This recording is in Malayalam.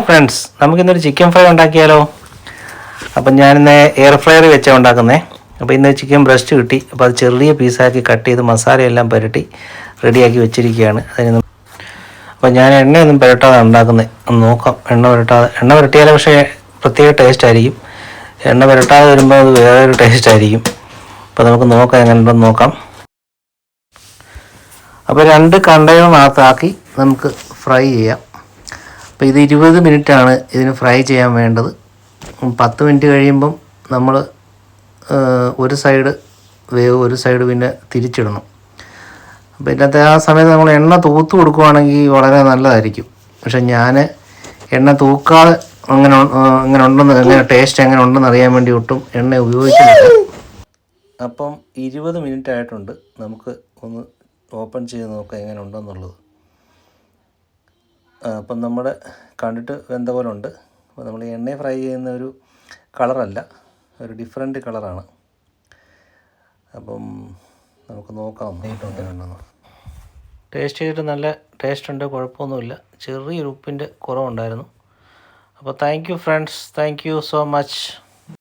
ഫ്രണ്ട്സ്, നമുക്കിന്നൊരു ചിക്കൻ ഫ്രൈ ഉണ്ടാക്കിയാലോ? അപ്പം ഞാനിന്ന് എയർ ഫ്രയർ വെച്ചാണ് ഉണ്ടാക്കുന്നത്. അപ്പോൾ ഇന്ന് ചിക്കൻ ബ്രസ്റ്റ് കിട്ടി. അപ്പോൾ അത് ചെറിയ പീസാക്കി കട്ട് ചെയ്ത് മസാലയെല്ലാം പുരട്ടി റെഡിയാക്കി വെച്ചിരിക്കുകയാണ്. അപ്പോൾ ഞാൻ എണ്ണയൊന്നും പുരട്ടാതെ ഉണ്ടാക്കുന്നത്. ഒന്ന് നോക്കാം. എണ്ണ പുരട്ടിയാൽ പക്ഷേ പ്രത്യേക ടേസ്റ്റ് ആയിരിക്കും. എണ്ണ പുരട്ടാതെ വരുമ്പോൾ അത് വേറൊരു ടേസ്റ്റ് ആയിരിക്കും. അപ്പോൾ നമുക്ക് നോക്കാം, എങ്ങനെ ഉണ്ടെന്ന് നോക്കാം. അപ്പോൾ 2 കണ്ടെയ്നറിനകത്താക്കി നമുക്ക് ഫ്രൈ ചെയ്യാം. അപ്പോൾ ഇത് 20 മിനിറ്റാണ് ഇതിന് ഫ്രൈ ചെയ്യാൻ വേണ്ടത്. 10 മിനിറ്റ് കഴിയുമ്പം നമ്മൾ ഒരു സൈഡ് വേവ്, ഒരു സൈഡ് പിന്നെ തിരിച്ചിടണം. അപ്പോൾ ഇതിനകത്ത് ആ സമയത്ത് നമ്മൾ എണ്ണ തൂത്ത് കൊടുക്കുകയാണെങ്കിൽ വളരെ നല്ലതായിരിക്കും. പക്ഷെ ഞാൻ എണ്ണ തൂക്കാതെ എങ്ങനെ ടേസ്റ്റ് എങ്ങനെ ഉണ്ടെന്ന് അറിയാൻ വേണ്ടി ഒട്ടും എണ്ണ ഉപയോഗിക്കുന്നില്ല. അപ്പം 20 മിനിറ്റ് ആയിട്ടുണ്ട്. നമുക്ക് ഒന്ന് ഓപ്പൺ ചെയ്ത് നോക്കാം എങ്ങനെ ഉണ്ടെന്നുള്ളത്. അപ്പം നമ്മുടെ കണ്ടിട്ട് വെന്ത പോലെ ഉണ്ട്. അപ്പോൾ നമ്മൾ എണ്ണ ഫ്രൈ ചെയ്യുന്ന ഒരു കളറല്ല, ഒരു ഡിഫറെൻറ്റ് കളറാണ്. അപ്പം നമുക്ക് നോക്കാം എങ്ങനെയുണ്ടെന്ന്. ടേസ്റ്റ് ചെയ്തിട്ട് നല്ല ടേസ്റ്റ് ഉണ്ട്, കുഴപ്പമൊന്നുമില്ല. ചെറിയൊരു ഉപ്പിൻ്റെ കുറവുണ്ടായിരുന്നു. അപ്പോൾ thank you friends, thank you so much.